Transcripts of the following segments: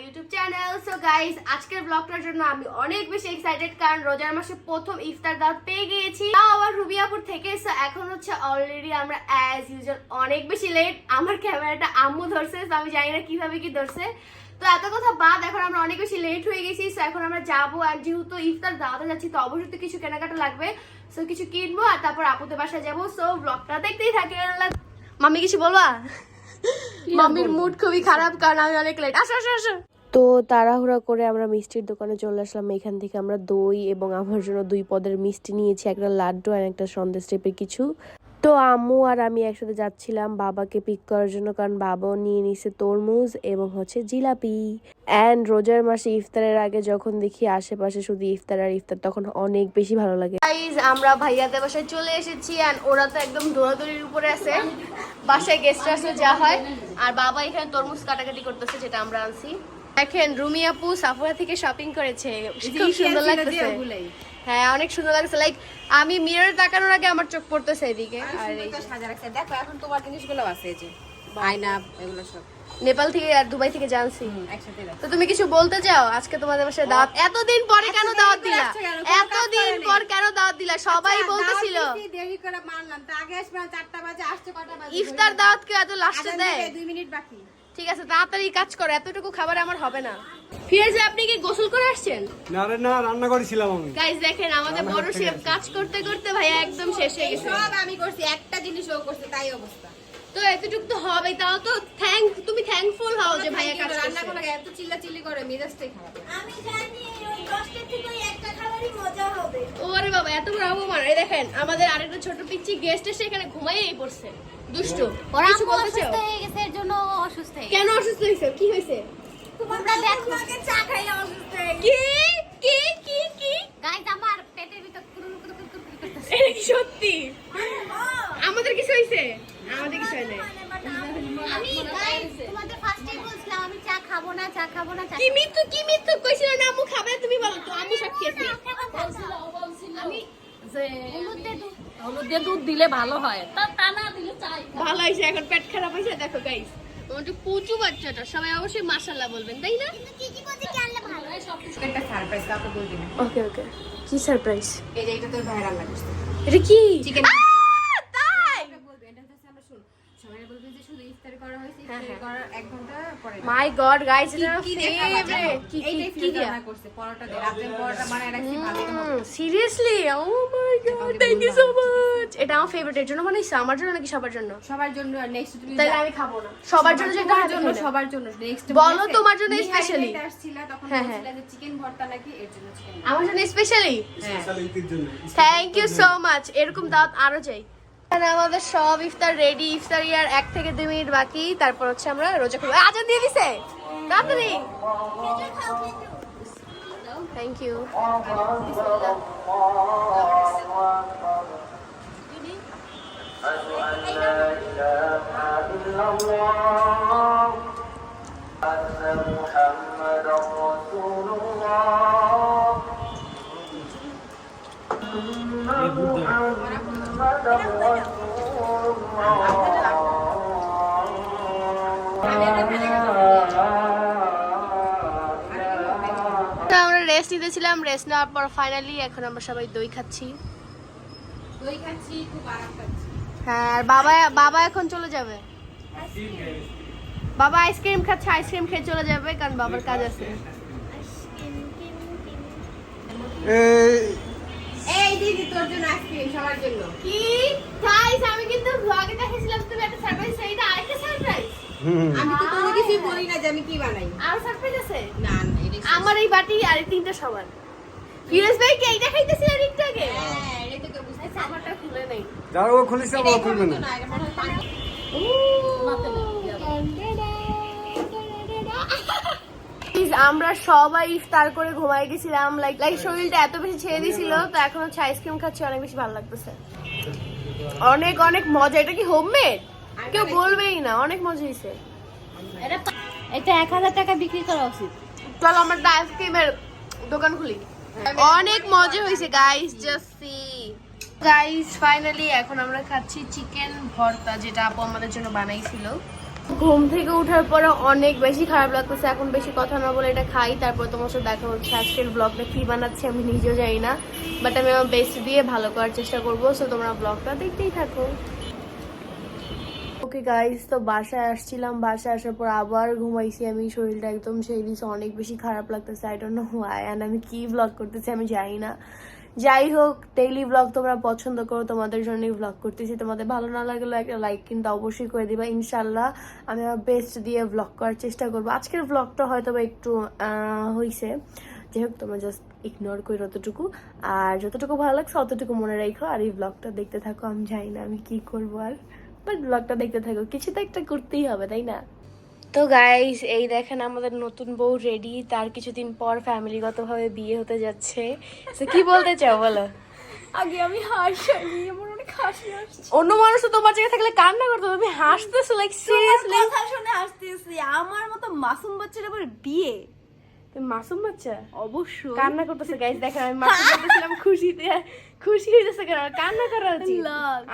YouTube channel. So guys, আজকের ব্লগটার জন্য আমি অনেক বেশি এক্সাইটেড, কারণ রোজার মাসে প্রথম ইফতার দাওয়াত পেয়ে গিয়েছি, তাও আবার রুবিয়াপুর থেকে। সো এখন হচ্ছে অলরেডি আমরা অ্যাজ ইউজুয়াল অনেক বেশি লেট। আমার ক্যামেরাটা আম্মু ধরছে, তো আমি জানি না কিভাবে কি ধরছে। তো এত কথা বাদ, এখন আমরা অনেক বেশি লেট হয়ে গেছি। সো এখন আমরা যাবো, আর যেহেতু ইফতার দাওয়াতে যাচ্ছি তো অবশ্যই তো কিছু কেনাকাটা লাগবে। সো কিছু কিনবো আর তারপর আপুদের বাসায় যাবো। সো ব্লগটা দেখতেই থাকে। মাম্মি কিছু বলবা? মাম্মির মুড খুবই খারাপ, কারণ আমি অনেক লেট। আসো আসো আসো। তো তাড়াহুড়া করে আমরা মিষ্টির দোকানে চলে আসলাম। এখান থেকে আমরা দই এবং আমার জন্য 2 পদের মিষ্টি নিয়েছি, একটা লাড্ডু আর একটা সন্দেশ টাইপের কিছু। তো আম্মু আর আমি একসাথে যাচ্ছিলাম বাবাকে পিক করার জন্য, কারণ বাবাও নিয়ে নিছে তরমুজ এবং হচ্ছে জিলাপি। অ্যান্ড রোজার মাসে ইফতারের আগে যখন দেখি আশেপাশে শুধু ইফতার আর ইফতার, তখন অনেক বেশি ভালো লাগে। গাইস, আমরা ভাইয়াদের বাসায় চলে এসেছি, অ্যান্ড ওরা তো একদম দৌড়াদৌড়ির উপরে আছে। বাসায় গেস্ট আসলে যা হয়, আর বাবা এখানে তরমুজ কাটাকাটি করতেছে, যেটা আমরা আনছি। দেখেন, রুমি আপু সাফরা থেকে শপিং করেছে, খুব সুন্দর লাগতেছে। হ্যাঁ, অনেক সুন্দর লাগছে। লাইক আমি মিরর তাকানোর আগে আমার চোখ পড়তেছে এদিকে। আর এই সাজা রাখছে, দেখো এখন তোমার জিনিসগুলো আছে, এই যে আয়না এগুলো সব নেপাল থেকে আর দুবাই থেকে জানছি একসাথে। তো তুমি কিছু বলতে চাও? আজকে তোমাদের বাসায় দাওয়াত, এতদিন পরে কেন দাওয়াত দিলা? এতদিন পর কেন দাওয়াত দিলা? সবাই বলতেছিল দেরি করে মানলাম, তো আগে আসবে 4টা বাজে, আসছে কটা বাজে? ইফতার দাওয়াত কে এত লাস্টে দেয়? 2 মিনিট বাকি। ঠিক আছে, তাড়াতাড়ি কাজ করো, এতটুকু খাবার আমার হবে না। ফিরোজ, আপনি কি গোসল করে আসছেন? না রে না, রান্না করেছিলাম আমি। গাইস দেখেন, আমাদের বড় শেফ কাজ করতে করতে ভাইয়া একদম শেষ হয়ে গেছে। সব আমি করছি, একটা জিনিস ও করছে, তাই অবস্থা। তো এতটুকু তো হবে, তাও তো তুমি থ্যাঙ্কফুল হও যে ভাইয়া কাজ রান্না করছে। করে এত চিল্লাচিল্লি করে মেজাজটাই খারাপ। আমি জানি ওই 10টা থেকে ওই একটা খাবারই মজা হবে। ওরে বাবা, এত বড় অপমান! এই দেখেন, আমাদের আরেকটা ছোট পিচ্চি গেস্ট এসে এখানে ঘুমাইয়েই পড়ছে। দুষ্ট। ওরা কিছু বলতে চাও? অসুস্থ হয়ে গেছে, এর জন্য ও অসুস্থ হয়ে গেছে। কেন অসুস্থ হয়েছে? কি হয়েছে? তোমরা দেখো আগে চা খাইলে অসুস্থ হয়ে গেছে। কি কি কি কি? গাইস, আমার পেটের ভিতর কুরকুর কুরকুর কুরকুর করতেছে। এটা কি সত্যি? আমাদের কিছু হয়েছে? আমাদের কিছু হয় না। আমি গাইস তোমাদের ফার্স্টেই বলছিলাম আমি চা খাবো না, চা খাবো না, চা কি মিথ্যু কইছিল না? আম্মু খাবে, তুমি বলো তো। আম্মু সাক্ষী আছে। আমি হলুদ দিয়ে দুধ দিলে ভালো হয়, তা না দিলে চাই। ভালো হয়েছে, এখন পেট খারাপ হয়েছে। দেখো গাইস, আমাদের পুচু বাচ্চাটা, সবাই অবশ্যই মাশাআল্লাহ বলবেন, তাই না? কিন্তু কি কি বলতে কি আনলে ভালো হয় সব কিছু। একটা সারপ্রাইজ কাউকে বলবি না। ওকে ওকে। কি সারপ্রাইজ? এই যে এটা তোর ভাই রান্না করছে, এটা কি? চিকেন। তাই? বলবি এটা হচ্ছে, আমরা শুন সবাই বলবি যে শুধু ইফতার করা হয়েছে, ইফতার করার 1 ঘন্টা পরে। মাই গড গাইস, এটা কি দেখাবো জানো? ফেভারিট। কি এইটাই কি ফিরে দিয়া? রান্না করছে, পরোটা দিয়ে রাতের পরোটা বানায় রাখছি, ভালোই হবে। Seriously? Oh my god, thank you so much. এটা আমার ফেভারিট। এর জন্য বানাইছো? আমার জন্য নাকি সবার জন্য? সবার জন্য। আর নেক্সট তুমি তাহলে আমি খাবো না। সবার জন্য যেটা সবার হবে জন্য, না। সবার জন্য নেক্সট বলো তোমার জন্য স্পেশালি। আসছিল তখন হ্যাঁ, বলছিল যে চিকেন ভর্তা নাকি, এর জন্য চিকেন। আমার জন্য স্পেশালি। হ্যাঁ, শালিকের জন্য। Thank you so much. এরকম দাওয়াত আরো চাই। এখানে আমাদের সব ইফতার রেডি। ইফতার ইয়ার 1 থেকে 2 মিনিট বাকি, তারপর হচ্ছে আমরা রোজা খুলবো। আজান দিয়ে দিছে, তাড়াতাড়ি। Thank you. আমরা রেস্ট নিতেছিলাম, রেস্ট নেওয়ার পর ফাইনালি এখন আমরা সবাই দই খাচ্ছি। দই খাচ্ছি, খুব আরাম খাচ্ছি। হ্যাঁ, আর বাবা এখন চলে যাবে। বাবা আইসক্রিম খাচ্ছে, আইসক্রিম খেয়ে চলে যাবে, কারণ বাবার কাজ আছে। এই দিদি তোর জন্য আইসক্রিম, সবার জন্য। কি গাইস, আমি কিন্তু ব্লগে দেখেছিলাম তুমি একটা সারপ্রাইজ, সেইটা আরেকটা সারপ্রাইজ। আমি তো কোনো কিছুই বলি না যে আমি কি বানাই। আর সারপ্রাইজ আছে? না না, এটা আমার এই বাটি আর এই 3টা সমান। ফিরোজ ভাই কি এইটা খাইতেছিল আর একটু আগে? হ্যাঁ, এটা তো বুঝতে পারছি। আমারটা খুলে নেই। যারা ও খুলিছে ও খুলবে না। না, এটা মনে হয় পানি। আমরা সবাই ইফতার করে ঘুমাই গেছিলাম। লাইক শরীরটা এত বেশি ছেড়ে দিয়েছিল, তো এখন হচ্ছে আইসক্রিম খাচ্ছি, অনেক বেশি ভালো লাগতেছে। অনেক অনেক মজা। এটা কি হোমমেড? কেউ বলবেই না, অনেক মজা হয়েছে। এটা 1000 টাকা বিক্রি করা উচিত। চলো আমরা একটা আইসক্রিমের দোকান খুলি। অনেক মজা হয়েছে guys, just see. Guys finally এখন আমরা খাচ্ছি চিকেন ভর্তা, যেটা আপু আমাদের জন্য বানাইছিল। ঘুম থেকে ওঠার পরে অনেক বেশি খারাপ লাগতেছে, এখন বেশি কথা না বলে এটা খাই, তারপর তোমার সাথে দেখা হচ্ছে। আজকের ব্লগটা কি বানাচ্ছি আমি নিজেও জানি না, বাট আমি আমার বেস্ট দিয়ে ভালো করার চেষ্টা করবো। সো তোমরা ব্লগটা দেখতেই থাকো। ওকে গাইস, তো বাসায় আসছিলাম, বাসায় আসার পর আবার ঘুমাইছি আমি, শরীরটা একদম সেই দিচ্ছে অনেক বেশি খারাপ লাগতেছে। I don't know why, and আমি কি ব্লগ করতেছি আমি জানি না। যাই হোক, ডেইলি ব্লগ তোমরা পছন্দ করো, তোমাদের জন্যই ব্লগ করতেছি। তোমাদের ভালো না লাগলে একটা লাইক কিন্তু অবশ্যই করে দিবা। ইনশাল্লাহ আমি আমার বেস্ট দিয়ে ব্লগ করার চেষ্টা করবো। আজকের ব্লগটা হয়তো বা একটু হয়েছে, যাই হোক তোমরা জাস্ট ইগনোর করি ততটুকু, আর যতটুকু ভালো লাগছে অতটুকু মনে রাখো। আর এই ব্লগটা দেখতে থাকো, আমি জানি না আমি কি করবো, আর বাট ব্লগটা দেখতে থাকো, কিছু তো একটা করতেই হবে তাই না। তো গাইস, এই দেখেন আমাদের নতুন বউ রেডি, তার কিছুদিন পর ফ্যামিলিগতভাবে বিয়ে হতে যাচ্ছে। তো কি বলতে চাও বলো? আগে আমি হাসি, আমার অনেক হাসি আসছে। অন্য মানুষ তো তোমার জায়গায় থাকলে কান্না করতো, তুমি হাসতেছো লাইক সিরিয়াসলি। কথা শুনে হাসতেছি, আমার মতো মাসুম বাচ্চার আবার বিয়ে। তুমি মাসুম বাচ্চা অবশ্যই কান্না করতেছে গাইস, দেখেন আমি মাসুম করতেছিলাম খুশিতে, খুশি হইতেছে কেন? কান্না করা উচিত।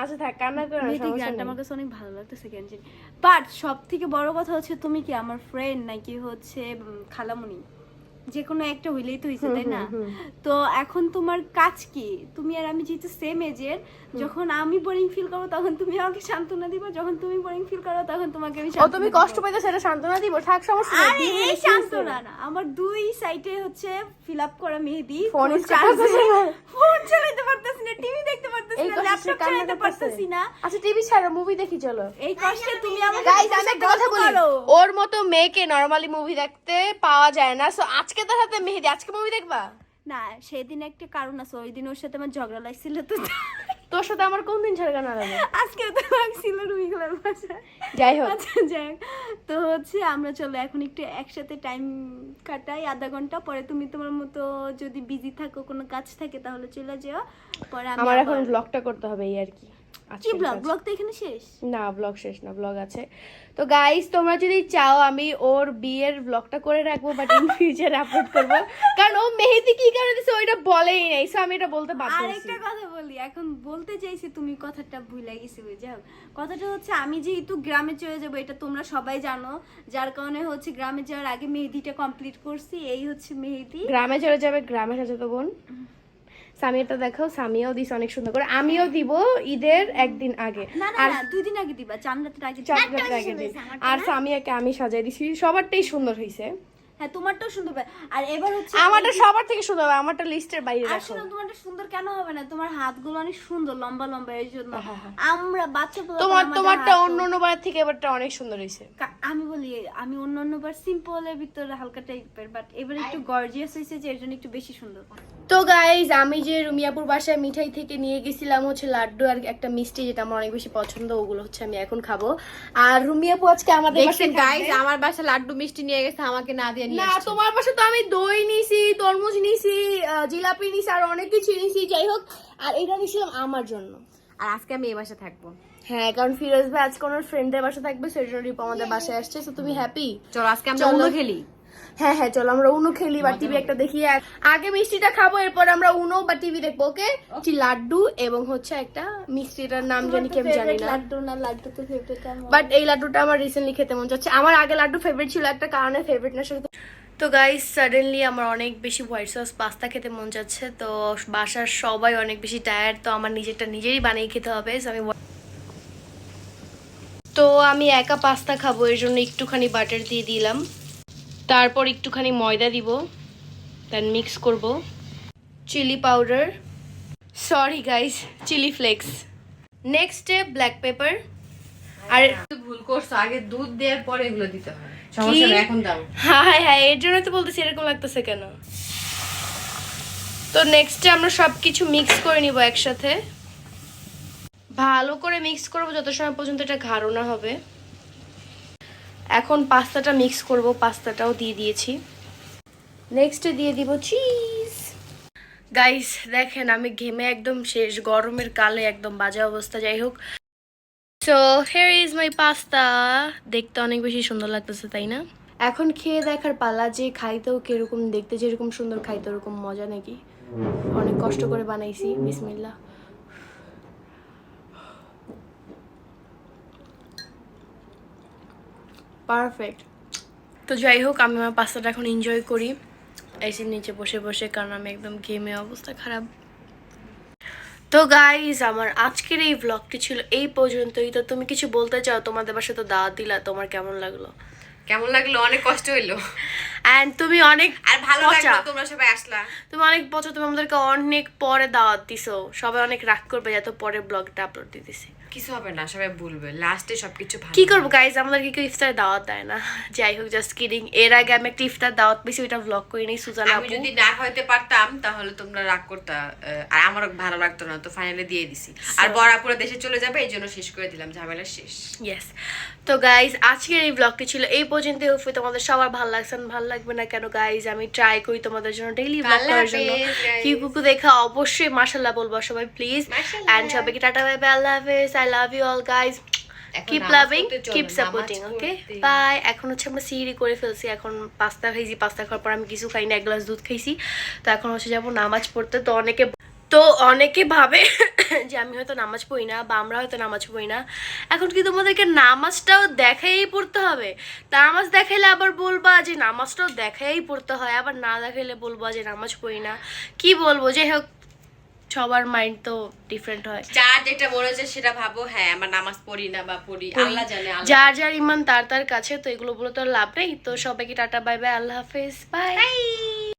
আচ্ছা থাক, কান্না করো না, সমস্যা নেই। আমার কাছে অনেক ভালো লাগতেছে কেন জানি। বাট সব থেকে বড় কথা হচ্ছে, তুমি কি আমার ফ্রেন্ড নাকি হচ্ছে খালামণি? যে কোনো একটা হইলেই তো হইছে, তাই না? তো এখন তোমার কাজ কি? তুমি আর আমি যেহেতু সেম এজের, যখন আমি বোরিং ফিল করবো তখন তুমি আমাকে সান্ত্বনা দিবা, যখন তুমি বোরিং ফিল করো তখন তোমাকে আমি ও তুমি কষ্ট পাইতে সেটা সান্ত্বনা দিব, থাক সমস্যা নেই। আরে এই সান্ত্বনা না, আমার দুই সাইডে হচ্ছে ফিল আপ করা মেহেদি, ফোন ফোন চালাতে পারতেছি না, টিভি দেখতে পারতেছি না, ল্যাপটপ চালাতে পারতেছি না। আচ্ছা টিভি ছাড়ো, মুভি দেখি চলো। এই কষ্টে তুমি আমাকে গাইস আমি একটা কথা বলি, ওর মতো মেয়েকে নরমালি মুভি দেখতে পাওয়া যায় না। সো আজকে তার হাতে মেহেদি, আজকে মুভি দেখবা না? সেদিন একটা কারণ আছে, ওই দিন ওর সাথে আমার ঝগড়া লাগছিল, তো তোর সাথে আমার কোন দিন ঝগড়া না লাগে? আজকে তো লাগছিল রুমিগুলোর বাসায়। যাই হোক, আচ্ছা যাই হোক, তো হচ্ছে আমরা চলো এখন একটু একসাথে টাইম কাটাই, আধা ঘন্টা পরে তুমি তোমার মতো যদি বিজি থাকো, কোনো কাজ থাকে তাহলে চলে যাও, পরে আমি আমার এখন ব্লগটা করতে হবে এই আর কি। কি ব্লগ? ব্লগ তো এখানে শেষ না, ব্লগ শেষ না, ব্লগ আছে। তো গাইস তোমরা যদি চাও আমি ওর বিয়ের ব্লগটা করে রাখবো, বাট ইন ফিউচার আপলোড করব, কারণ ও মেহেদি কি কারণে দিছে ওইটা বলেই নাই, সো আমি এটা বলতে বাধ্য হইছি। আরেকটা কথা বলি, এখন বলতে চাইছি, তুমি কথাটা ভুলে গেছি। যাও, কথাটা হচ্ছে আমি যেহেতু গ্রামে চলে যাবো, এটা তোমরা সবাই জানো, যার কারণে হচ্ছে গ্রামে যাওয়ার আগে মেহেদিটা কমপ্লিট করছি। এই হচ্ছে মেহেদি। গ্রামে চলে যাবে, গ্রামে সাজাতো বোন সামিয়াটা দেখাও, সামিয়াও দিছে অনেক সুন্দর করে, আমিও দিব ঈদের একদিন আগে, না না না, 2 দিন আগে দিবা, চাঁদরাতের আগে দিবা। চাঁদরাতের আগে দিন। আর সামিয়াকে আমি সাজাই দিছি, সবারটাই সুন্দর হইছে। হ্যাঁ, তোমারটাও সুন্দর হবে। আর এবার হচ্ছে আমারটা সবার থেকে সুন্দর হবে, আমারটা লিস্টের বাইরে রাখো। আসলে তোমারটা সুন্দর কেন হবে না? তোমার হাতগুলো অনেক সুন্দর, লম্বা লম্বা, এই জন্য আমরা বাচ্চা পোলা তোমারটা অন্য বার থেকে এবারটা অনেক সুন্দর হইছে। আমি বলি, আমি অন্য বার সিম্পলের ভিতরে হালকা টাইপের, বাট এবার একটু গর্জিয়াস হইছে, যে এর জন্য একটু বেশি সুন্দর। তো গাইজ, আমি যে রুমিয়াপুর বাসায় মিঠাই থেকে নিয়ে গেছিলাম হচ্ছে লাড্ডু আর একটা মিষ্টি, যেটা আমার অনেক বেশি পছন্দ, ওগুলো হচ্ছে আমি এখন খাবো। আর রুমিয়াপু আজকে আমাদের বাসায় গাইস, আমার বাসায় লাড্ডু মিষ্টি নিয়ে গেছে, আমাকে না দিয়ে নিয়ে না, তোমার বাসায় তো আমি দই নিছি, তরমুজ নিছি, জিলাপি নিছি, আর অনেক কিছু নিছি। যাই হোক, আর এটা নিছিলাম আমার জন্য। আর আজকে আমি এই বাসায় থাকবো। হ্যাঁ, কারণ ফিরোজ ভাই আজকে ওনার ফ্রেন্ডদের বাসা থাকবে, সেই জন্য রিপা আমাদের বাসায় আসছে। তো তুমি হ্যাপি? চলো আজকে আমরা উনো খেলি। হ্যাঁ হ্যাঁ চলো আমরা উনো খেলি বা টিভি একটা দেখি। আগে মিষ্টিটা খাবো, এরপর আমরা উনো বা টিভি দেখবো। ওকে, লাড্ডু এবং হচ্ছে একটা মিষ্টিটার নাম জানি কি আমি জানি না। লাড্ডু না, লাড্ডু তো ফেভারিট আমার। বাট এই লাড্ডুটা আমার রিসেন্টলি খেতে মন যাচ্ছে। আমার আগে লাড্ডু ফেভারিট ছিল, একটা কারণে ফেভারিট না শুধু। তো গাইস, সাডেনলি আমার অনেক বেশি হোয়াইট সস পাস্তা খেতে মন যাচ্ছে। তো বাসার সবাই অনেক বেশি টায়ার্ড, তো আমার নিজেরটা নিজেরই বানিয়ে খেতে হবে। তো আমি একা পাস্তা খাবো, এর জন্য একটুখানি বাটার দিয়ে দিলাম, তারপর একটুখানি ময়দা দিব, দেন মিক্স করব, chilli powder, sorry guys, chilli flakes, next step black pepper. আর ভুল করছো, আগে দুধ দেওয়ার পরে এগুলো দিতে হয়। সমস্যা নেই, এখন দাও। হ্যাঁ হ্যাঁ, এর জন্য তো বলতেছি এরকম লাগতেছে কেন। তো নেক্সটে আমরা সবকিছু মিক্স করে নিব একসাথে, ভালো করে মিক্স করব যত সময় পর্যন্ত এটা গাঢ় না হবে। এখন পাস্তাটা মিক্স করব, পাস্তাটাও দিয়ে দিয়েছি। নেক্সটে দিয়ে দিব চিজ। গাইস দেখেন, আমি ঘেমে একদম শেষ, গরমের কালে একদম বাজে অবস্থা। যাই হোক, so here is my pasta. দেখতে অনেক বেশি সুন্দর লাগতেছে, তাই না? এখন খেয়ে দেখার পালা, যে খাইতেও কিরকম, দেখতে যেরকম সুন্দর খাইতে ওরকম মজা নাকি। অনেক কষ্ট করে বানাইছি। বিসমিল্লাহ। পারফেক্ট। তো যাই হোক, আমি আমার পাস্তাটা এখন এনজয় করি এসির নিচে বসে বসে, কারণ আমি একদম ঘেমে অবস্থা খারাপ। তো গাইজ, আমার আজকের এই ব্লগটি ছিল এই পর্যন্তই। তো তুমি কিছু বলতে চাও? তোমাদের বাসায় তো দাওয়াত দিলা, তোমার কেমন লাগলো? কেমন লাগলো? অনেক কষ্ট হইলো, এন্ড তুমি অনেক আর ভালো পচা। লাগলো তোমরা সবাই আসলা। তুমি অনেক বছর, তুমি আমাদেরকে অনেক পরে দাওয়াত দিছো, সবাই অনেক রাগ করবে এত পরে ব্লগটা আপলোড দিতেছি। কিছু হবে না, সবাই বলবে লাস্টে সবকিছু ভালো। কি করবো গাইজ, আমাদেরকে কেউ ইফতার দাওয়াত দেয় না। যাই হোক, জাস্ট কিডিং। এর আগে আমি একটা ইফতার দাওয়াত পেয়েছি, ওইটা ব্লগ করে নেই সুজানা আমি আপু। যদি না খাইতে পারতাম তাহলে তোমরা রাগ করতা, আর আমারও ভালো লাগতো না, তো ফাইনালি দিয়ে দিছি। আর বড়াপুরা দেশে চলে যাবে, এই জন্য শেষ করে দিলাম, ঝামেলা শেষ। ইয়েস। তো গাইজ, আজকের এই ব্লগটি ছিল এই পর্যন্ত। হোপফুলি তোমাদের সবার ভালো লাগছে, ভালো লাগবে না কেন গাইজ? আমি ট্রাই করি তোমাদের জন্য ডেইলি ব্লগ করার জন্য। কি কুকু দেখা অবশ্যই মাশাআল্লাহ বলবো সবাই প্লিজ। এন্ড সবাইকে টাটা বাই বাই, আল্লাহ হাফেজ, I love you all guys. Keep loving, keep supporting, okay bye. এখন হচ্ছে আমরা সিঁড়ি করে ফেলছি, এখন পাস্তা খাইছি, পাস্তা খাওয়ার পর আমি কিছু খাই না, এক গ্লাস দুধ খাইছি। তো এখন হচ্ছে যাবো নামাজ পড়তে। তো অনেকে ভাবে যে আমি হয়তো নামাজ পড়ি না, বা আমরা হয়তো নামাজ পড়ি না। এখন কি তোমাদেরকে নামাজটাও দেখাই পড়তে হবে? নামাজ দেখাইলে আবার বলবা যে নামাজটাও দেখাই পড়তে হয়, আবার না দেখাইলে বলবা যে নামাজ পড়ি না। কি বলবো, যাই হোক, সবার মাইন্ড তো ডিফারেন্ট হয়। যার যেটা মনে হচ্ছে সেটা ভাবো। হ্যাঁ, আমার নামাজ পড়ি না বা পড়ি, আল্লাহ জানে। যার যার ইমান তার তার কাছে, তো এগুলো বলে তো আর লাভ নেই। তো সবাইকে টাটা বাই বাই, আল্লাহ হাফেজ, বাই।